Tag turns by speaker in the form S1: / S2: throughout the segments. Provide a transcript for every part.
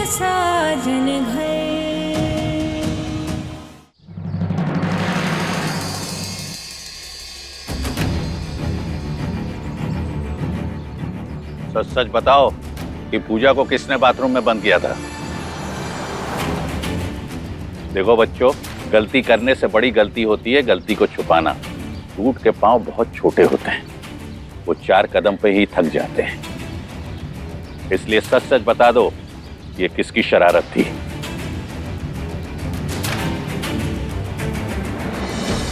S1: साजन घर।
S2: सच सच बताओ कि पूजा को किसने बाथरूम में बंद किया था? देखो बच्चों, गलती करने से बड़ी गलती होती है गलती को छुपाना। ऊंट के पांव बहुत छोटे होते हैं, वो 4 कदम पे ही थक जाते हैं। इसलिए सच सच बता दो, ये किसकी शरारत थी?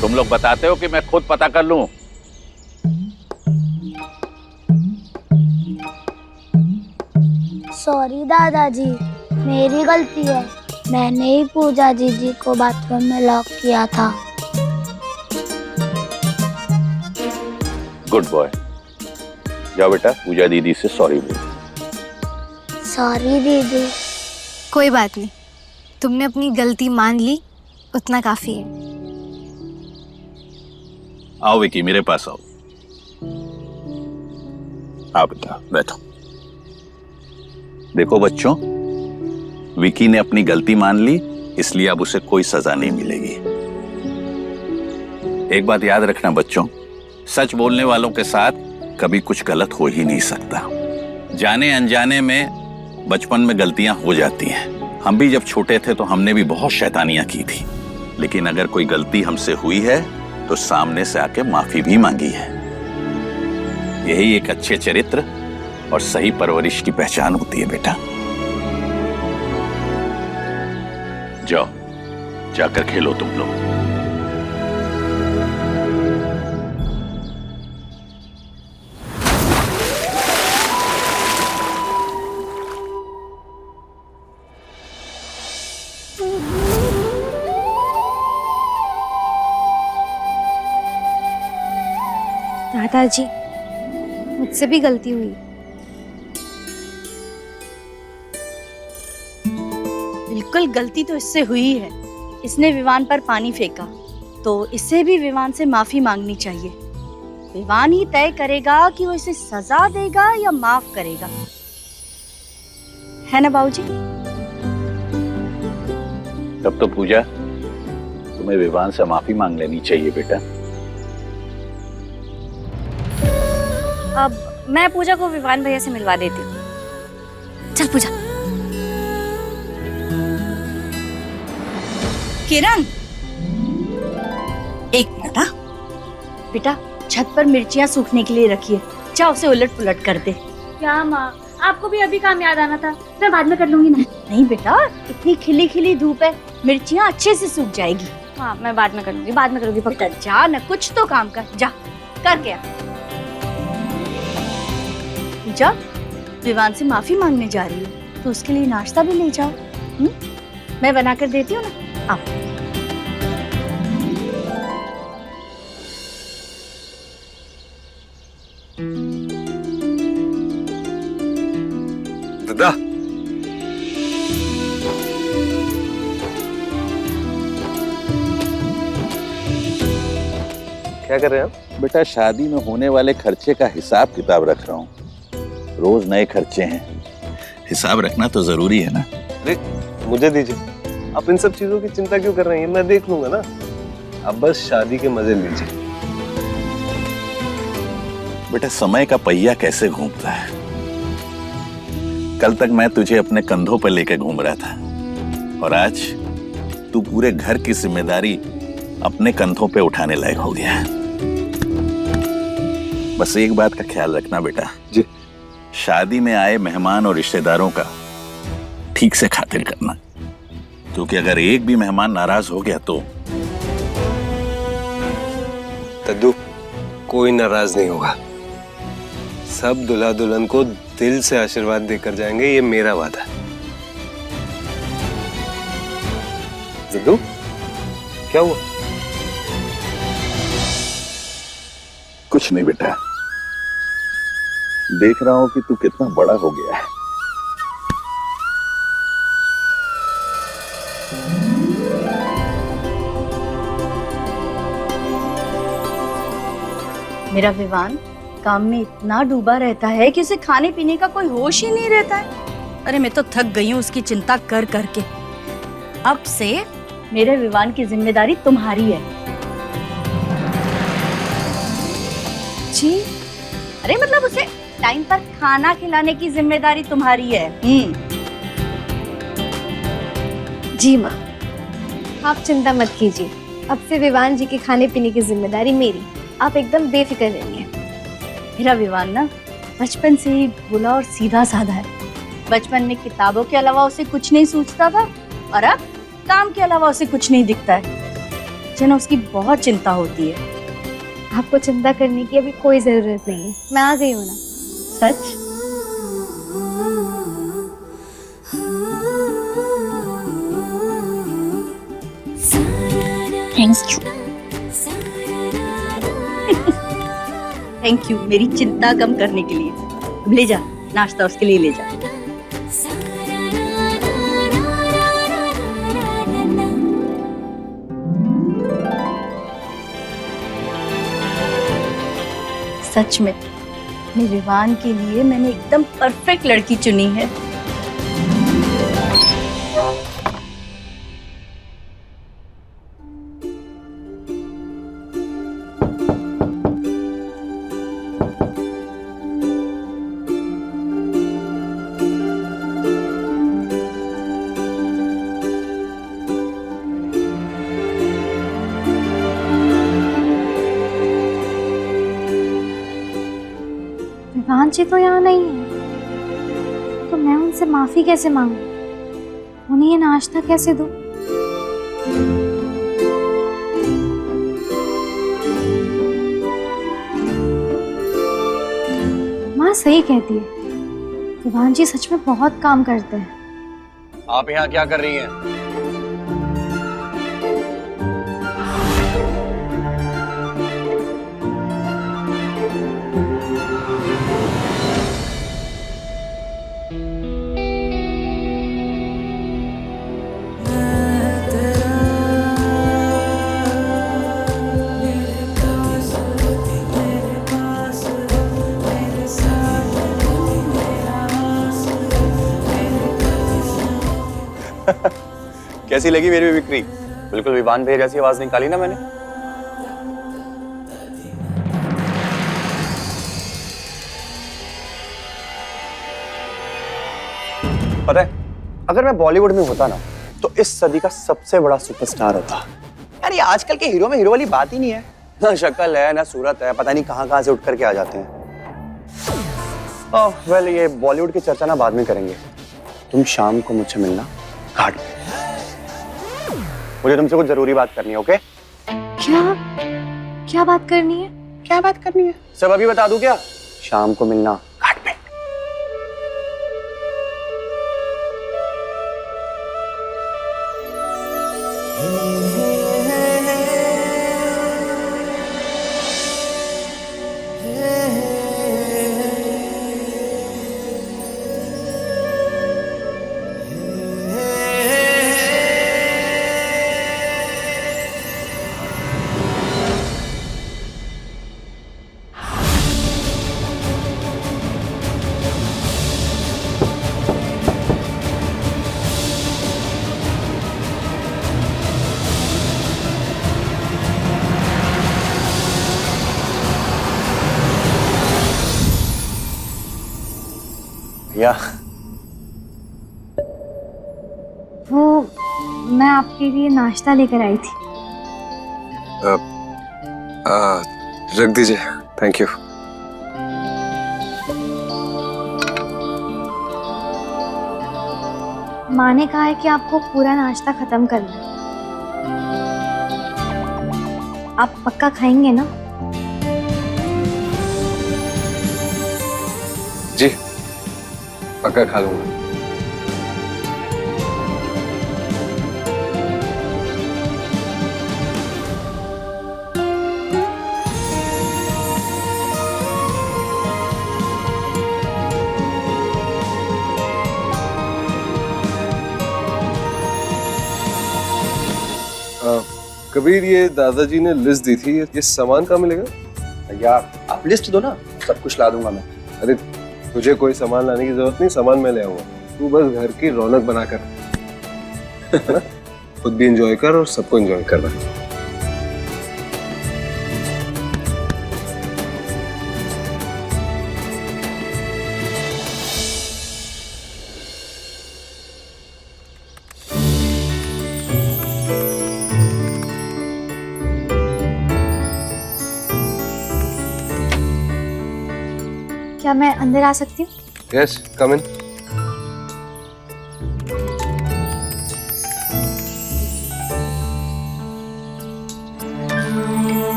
S2: तुम लोग बताते हो कि मैं खुद पता कर लूं?
S3: सॉरी दादाजी, मेरी गलती है। मैंने ही पूजा जीजी को बाथरूम में लॉक किया था।
S2: Good boy. जाओ बेटा, पूजा दीदी से सॉरी बोलो।
S3: सॉरी दीदी।
S4: कोई बात नहीं, तुमने अपनी गलती मान ली, उतना काफी है।
S2: आओ विकी, मेरे पास आओ। आओ बेटा, बैठो। देखो बच्चों, विकी ने अपनी गलती मान ली, इसलिए अब उसे कोई सजा नहीं मिलेगी। एक बात याद रखना बच्चों, सच बोलने वालों के साथ कभी कुछ गलत हो ही नहीं सकता। जाने अनजाने में बचपन में गलतियां हो जाती हैं। हम भी जब छोटे थे तो हमने भी बहुत शैतानियां की थी, लेकिन अगर कोई गलती हमसे हुई है तो सामने से आके माफी भी मांगी है। यही एक अच्छे चरित्र और सही परवरिश की पहचान होती है बेटा। जाओ, जाकर खेलो तुम लोग।
S4: दादाजी, मुझसे भी गलती हुई।
S5: बिल्कुल गलती तो इससे हुई है। इसने विवान पर पानी फेंका, तो इससे भी विवान से माफी मांगनी चाहिए। विवान ही तय करेगा कि वो इसे सजा देगा या माफ करेगा, है ना बाबूजी?
S2: तब तो पूजा, तुम्हें विवान से माफी मांग लेनी चाहिए बेटा।
S5: अब मैं पूजा को विवान भैया से मिलवा देती हूँ।
S4: चल पूजा।
S5: किरण, एक मिनट। बेटा, छत पर मिर्चियां सूखने के लिए रखिए, जा उसे उलट पुलट कर दे।
S3: क्या माँ, आपको भी अभी काम याद आना था, मैं बाद में कर लूंगी ना।
S5: नहीं बेटा, इतनी खिली खिली धूप है, मिर्चियां अच्छे से सूख जाएगी।
S3: हाँ, मैं बाद में कर लूंगी, बाद में करूंगी
S5: बेटा जा न, कुछ तो काम कर, जा करके आ। पूजा, विवान से माफी मांगने जा रही हो तो उसके लिए नाश्ता भी ले जाओ। मैं बना कर देती हूँ ना, आओ।
S6: दादा, क्या कर रहे हैं आप?
S2: बेटा, शादी में होने वाले खर्चे का हिसाब किताब रख रहा हूँ। रोज नए खर्चे हैं, हिसाब रखना तो जरूरी है ना।
S6: अरे मुझे दीजिए, आप इन सब चीजों की चिंता क्यों कर रहे हैं? मैं देख लूंगा ना। आप बस शादी के मजे लीजिए।
S2: बेटा, समय का पहिया कैसे घूमता है। कल तक मैं तुझे अपने कंधों पर लेकर घूम रहा था और आज तू पूरे घर की जिम्मेदारी अपने कंधों पे उठाने लायक हो गया है। बस एक बात का ख्याल रखना बेटा
S6: जी।
S2: शादी में आए मेहमान और रिश्तेदारों का ठीक से खातिर करना, क्योंकि अगर एक भी मेहमान नाराज हो गया तो
S6: दद्दू, कोई नाराज नहीं होगा। सब दुल्हा दुल्हन को दिल से आशीर्वाद देकर जाएंगे, ये मेरा वादा है। दद्दू, क्या हुआ?
S2: कुछ नहीं बेटा, देख रहा हूं कि तू कितना बड़ा हो गया है।
S5: मेरा विवान काम में इतना डूबा रहता है कि उसे खाने पीने का कोई होश ही नहीं रहता है। अरे मैं तो थक गई हूँ उसकी चिंता कर करके। अब से मेरे विवान की जिम्मेदारी तुम्हारी है।
S4: जी
S5: अरे मतलब उसे टाइम पर खाना खिलाने की जिम्मेदारी तुम्हारी है।
S4: जी माँ, आप चिंता मत कीजिए, अब से विवान जी के खाने पीने की जिम्मेदारी मेरी। आप एकदम बेफिक्र रहिए।
S5: मेरा विवान ना बचपन से ही भोला और सीधा साधा है। बचपन में किताबों के अलावा उसे कुछ नहीं सूझता था और अब काम के अलावा उसे कुछ नहीं दिखता है। जना उसकी बहुत चिंता होती है।
S4: आपको चिंता करने की अभी कोई जरूरत नहीं है, मैं आ गई हूँ ना।
S5: सच? थैंक यू मेरी चिंता कम करने के लिए। अब ले जा, नाश्ता उसके लिए ले जा। सच में अपने विवान के लिए मैंने एकदम परफेक्ट लड़की चुनी है।
S4: विवान जी तो यहाँ नहीं है, तो मैं उनसे माफी कैसे मांगू? उन्हें ये नाश्ता कैसे दूँ? माँ सही कहती है, विवान जी सच में बहुत काम करते हैं।
S1: आप यहाँ क्या कर रही हैं? कैसी लगी मेरी बिक्री? बिल्कुल विवान भैया जैसी आवाज निकाली ना मैंने। पता है, अगर मैं बॉलीवुड में होता ना तो इस सदी का सबसे बड़ा सुपरस्टार होता। यार ये आजकल के हीरो में हीरो वाली बात ही नहीं है। ना शक्ल है ना सूरत है, पता नहीं कहां से उठ करके आ जाते हैं। ओह वेल, ये बॉलीवुड की चर्चा ना बाद में करेंगे। तुम शाम को मुझसे मिलना घाट पे। मुझे तुमसे कुछ जरूरी बात करनी है, ओके?
S4: क्या बात करनी है?
S1: क्या बात करनी है? सब अभी बता दूं क्या? शाम को मिलना घाट पे। या
S4: वो मैं आपके लिए नाश्ता लेकर आई थी।
S6: रख दीजिए, थैंक यू।
S4: माँ ने कहा है कि आपको पूरा नाश्ता खत्म करना है। आप पक्का खाएंगे ना?
S6: जी पक्का खा लूंगा। कबीर, ये दादाजी ने लिस्ट दी थी, ये सामान कहाँ मिलेगा?
S1: भैया आप लिस्ट दो ना, सब कुछ ला दूंगा मैं।
S6: अरे तुझे कोई सामान लाने की जरूरत नहीं, सामान मैं ले आऊंगा। तू बस घर की रौनक बनाकर है ना? खुद भी एंजॉय कर और सबको एंजॉय करना।
S4: क्या मैं अंदर आ सकती हूँ?
S6: यस, कम इन।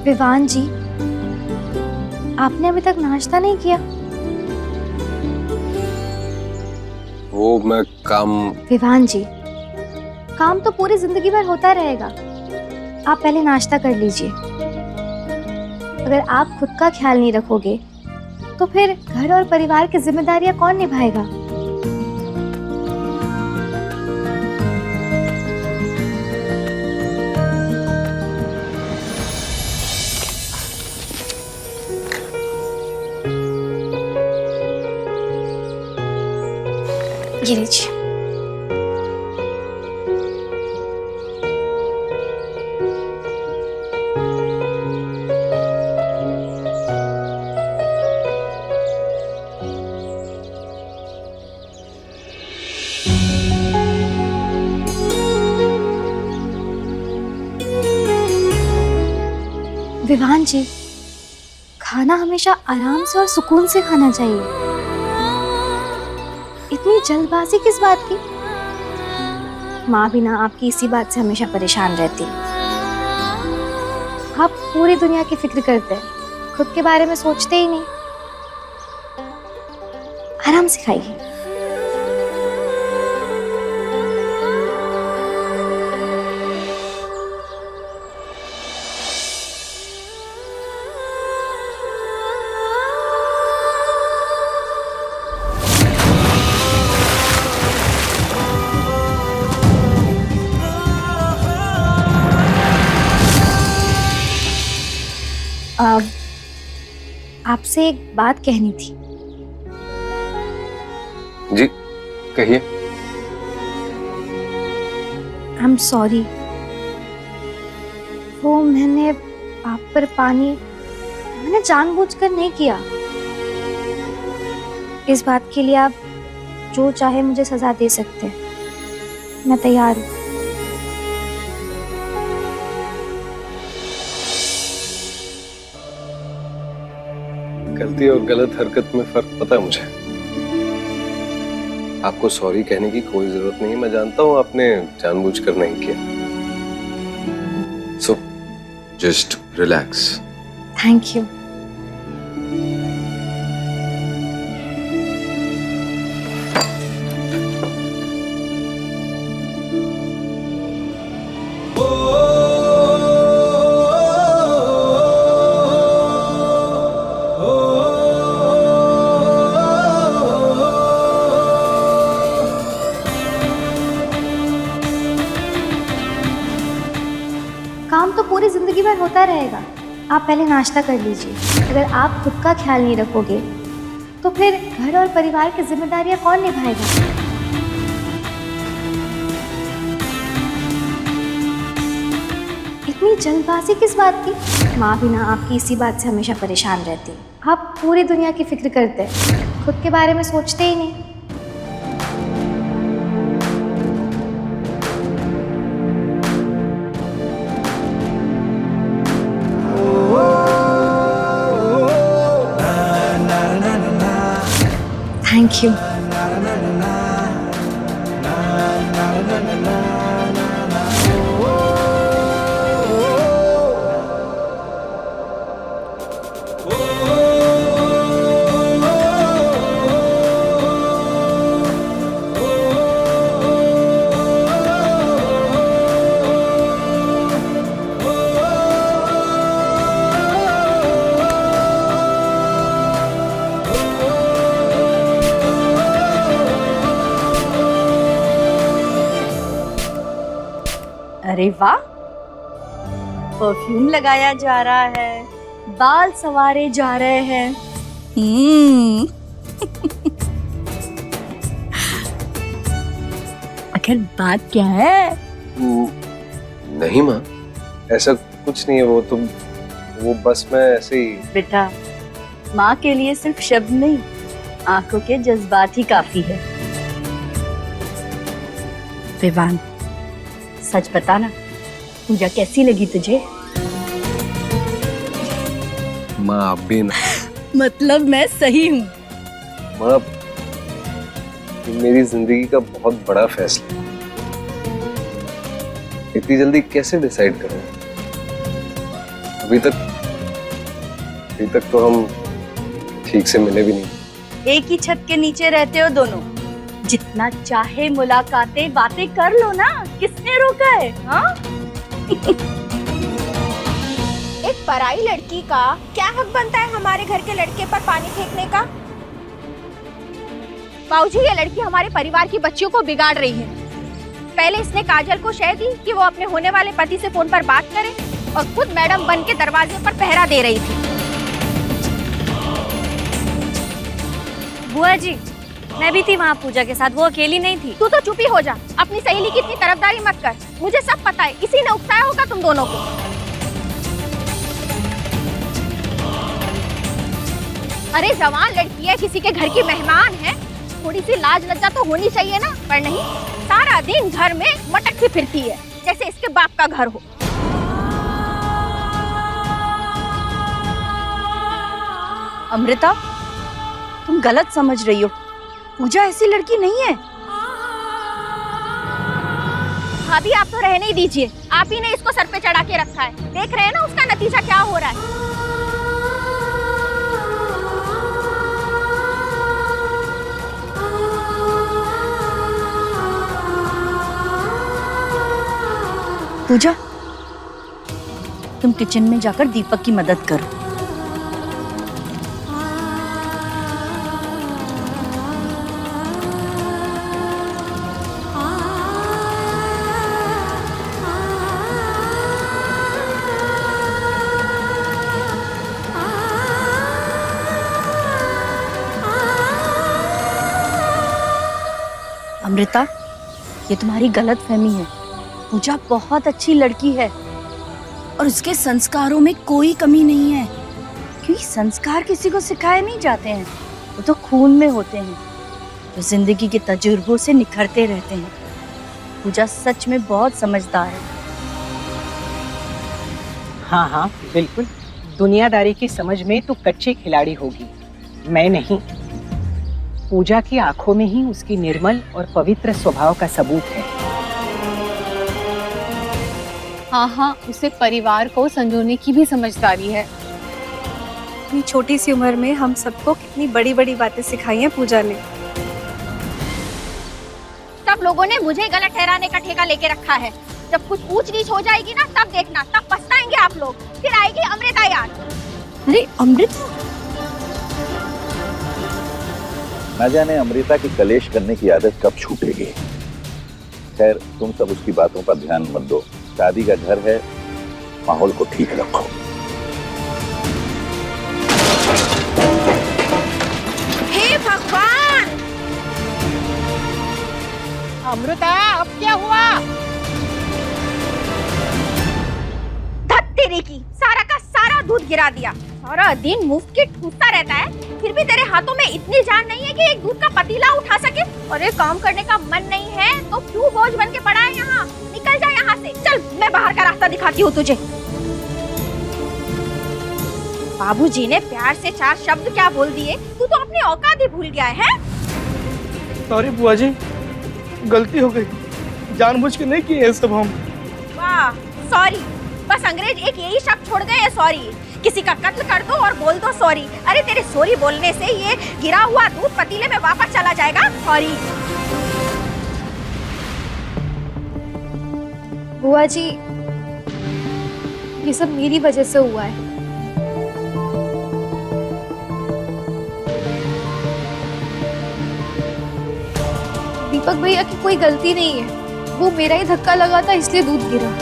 S4: विवान जी, आपने अभी तक नाश्ता नहीं किया?
S6: वो मैं काम।
S4: विवान जी, काम तो पूरी जिंदगी भर होता रहेगा। आप पहले नाश्ता कर लीजिए। अगर आप खुद का ख्याल नहीं रखोगे तो फिर घर और परिवार की जिम्मेदारियां कौन निभाएगा? ये लीजिए। विवान जी, खाना हमेशा आराम से और सुकून से खाना चाहिए। इतनी जल्दबाजी किस बात की? माँ भी ना आपकी इसी बात से हमेशा परेशान रहती। आप पूरी दुनिया की फिक्र करते हैं, खुद के बारे में सोचते ही नहीं। आराम से खाइए। आपसे एक बात कहनी थी।
S6: जी कहिए।
S4: I am sorry. वो मैंने आप पर पानी मैंने जानबूझकर नहीं किया। इस बात के लिए आप जो चाहे मुझे सजा दे सकते हैं। मैं तैयार हूँ।
S6: गलती और गलत हरकत में फर्क पता है मुझे। आपको सॉरी कहने की कोई जरूरत नहीं। मैं जानता हूँ आपने जानबूझकर नहीं किया। So just relax.
S4: Thank you. काम तो पूरी जिंदगी भर होता रहेगा। आप पहले नाश्ता कर लीजिए। अगर आप खुद का ख्याल नहीं रखोगे तो फिर घर और परिवार की जिम्मेदारियां कौन निभाएगा? इतनी जल्दबाजी किस बात की? माँ भी ना आपकी इसी बात से हमेशा परेशान रहती। आप पूरी दुनिया की फिक्र करते हैं, खुद के बारे में सोचते ही नहीं। Thank you.
S5: अरे वाह, परफ्यूम लगाया जा रहा है, बाल संवारे जा रहे हैं। आखिर बात क्या है?
S6: नहीं माँ, ऐसा कुछ नहीं है। वो बस मैं ऐसे ही।
S5: बेटा, माँ के लिए सिर्फ शब्द नहीं, आंखों के जज्बात ही काफी है। विवान, सच बता ना, पूजा कैसी लगी तुझे?
S6: माँ आप भी ना।
S5: मतलब मैं सही हूँ?
S6: माँ, ये मेरी जिंदगी का बहुत बड़ा फैसला है। इतनी जल्दी कैसे डिसाइड करूँ? अभी तक तो हम ठीक से मिले भी नहीं।
S5: एक ही छत के नीचे रहते हो दोनों, जितना चाहे मुलाकातें बातें कर लो ना, किसने रोका है? हाँ?
S7: एक पराई लड़की का क्या हक बनता है हमारे घर के लड़के पर पानी फेंकने का? बाबूजी, ये लड़की हमारे परिवार की बच्चियों को बिगाड़ रही है। पहले इसने काजल को शह दी कि वो अपने होने वाले पति से फोन पर बात करे, और खुद मैडम बन के दरवाजे पर पहरा दे रही थी।
S4: बुआ जी, मैं भी थी वहाँ पूजा के साथ, वो अकेली नहीं थी।
S7: तू तो चुप ही हो जा, अपनी सहेली की इतनी तरफदारी मत कर। मुझे सब पता है, इसी ने उकसाया होगा तुम दोनों को। अरे जवान लड़की है, किसी के घर की मेहमान है, थोड़ी सी लाज लज्जा तो होनी चाहिए ना। पर नहीं, सारा दिन घर में मटकती फिरती है जैसे इसके बाप का घर हो।
S5: अमृता, तुम गलत समझ रही हो। पूजा ऐसी लड़की नहीं है।
S7: भाभी, आप तो रहने ही दीजिए, आप ही ने इसको सर पे चढ़ा के रखा है। देख रहे हैं ना उसका नतीजा क्या हो रहा है।
S5: पूजा, तुम किचन में जाकर दीपक की मदद करो। अमृता, ये तुम्हारी गलतफहमी है। पूजा बहुत अच्छी लड़की है और उसके संस्कारों में कोई कमी नहीं है, क्योंकि संस्कार किसी को सिखाए नहीं जाते हैं, वो तो खून में होते हैं, जो जिंदगी के तजुर्बों से निखरते रहते हैं। पूजा सच में बहुत समझदार है।
S8: हाँ हाँ बिल्कुल, दुनियादारी की समझ में तो कच्ची खिलाड़ी होगी, मैं नहीं। पूजा की आंखों में ही उसकी निर्मल और पवित्र स्वभाव का सबूत है।
S9: हाँ हाँ, उसे परिवार को संजोने की भी समझदारी है।
S4: इतनी छोटी सी उम्र में हम सबको कितनी बड़ी बड़ी बातें सिखाई हैं पूजा ने।
S7: सब लोगों ने मुझे गलत ठहराने का ठेका लेके रखा है। जब कुछ ऊंच नीच हो जाएगी ना, तब देखना, तब पछताएंगे आप लोग। फिर आएगी अमृता याद।
S5: अरे अमृता,
S2: न जाने अमृता की कलेश करने की आदत कब छूटेगी। खैर, तुम सब उसकी बातों पर ध्यान मत दो, शादी का घर है, माहौल को ठीक रखो।
S7: हे भगवान!
S8: अमृता, अब क्या हुआ?
S7: धत तेरी की, सारा का सारा दूध गिरा दिया। सारा दिन मुफ्त की ठूसता रहता है, फिर भी तेरे हाथों में इतनी जान नहीं है कि एक दूध का पतीला उठा सके। और ये काम करने का मन नहीं है तो क्यों बोझ बन के पड़ा है यहाँ? निकल जा यहाँ से। चल, मैं बाहर का रास्ता दिखाती हूँ तुझे। बाबूजी ने प्यार से 4 शब्द क्या बोल दिए, तू तो अपनी औकात ही भूल गया है।
S10: सॉरी बुआ जी, गलती हो गई, जानबूझ के नहीं किए ये सब हम।
S7: वाह, सॉरी। बस अंग्रेज एक यही शब्द छोड़ गए, सॉरी। किसी का कत्ल कर दो और बोल दो सॉरी। अरे तेरे सॉरी बोलने से ये गिरा हुआ दूध पतीले में वापस चला जाएगा। सॉरी।
S4: बुआ जी, ये सब मेरी वजह से हुआ है। दीपक भैया की कोई गलती नहीं है, वो मेरा ही धक्का लगा था इसलिए दूध गिरा।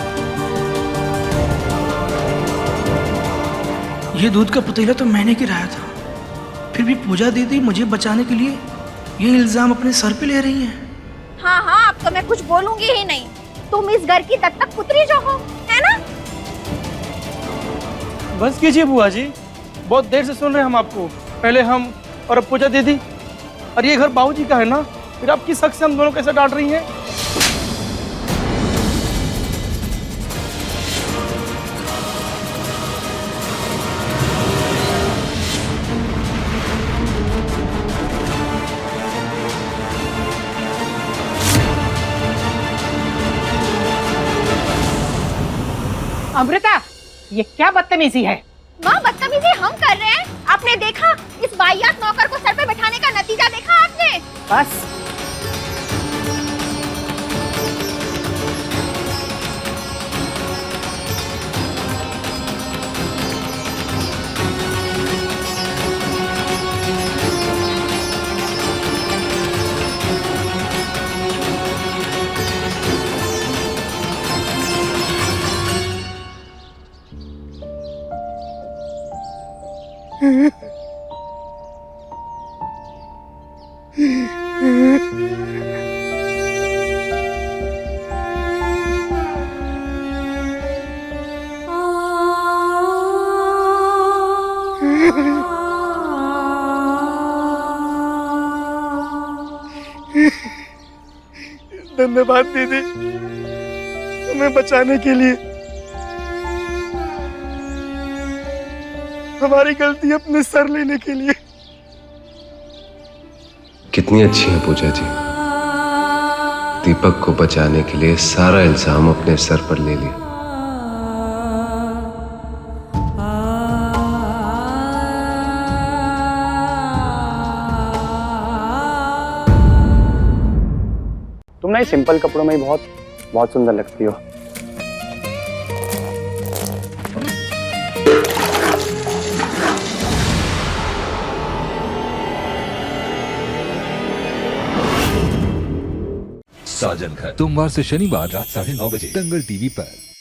S10: ये दूध का पतीला तो मैंने गिराया था, फिर भी पूजा दीदी मुझे बचाने के लिए ये इल्जाम अपने सर पे ले रही हैं।
S7: हाँ हाँ, अब तो मैं कुछ बोलूंगी ही नहीं। तुम इस घर की दत्तक पुत्री जो हो, है ना?
S10: बस कीजिए बुआ जी, बहुत देर से सुन रहे हैं हम आपको। पहले हम और अब पूजा दीदी, और ये घर बाबूजी का है ना, फिर आप किस हक से हम दोनों कैसे डांट रही हैं?
S8: अमृता, ये क्या बदतमीजी है?
S7: माँ, बदतमीजी हम कर रहे हैं। आपने देखा इस वाहियात नौकर को सर पे बैठाने का नतीजा देखा आपने?
S8: बस
S10: धन्यवाद दीदी, तुम्हें बचाने के लिए। हमारी गलती अपने सर लेने के लिए।
S6: कितनी अच्छी है पूजा जी, दीपक को बचाने के लिए सारा इल्जाम अपने सर पर ले लिया।
S1: तुम ना सिंपल कपड़ों में ही बहुत सुंदर लगती हो।
S11: साजन घर सोमवार से शनिवार रात 9:30 बजे दंगल टीवी पर।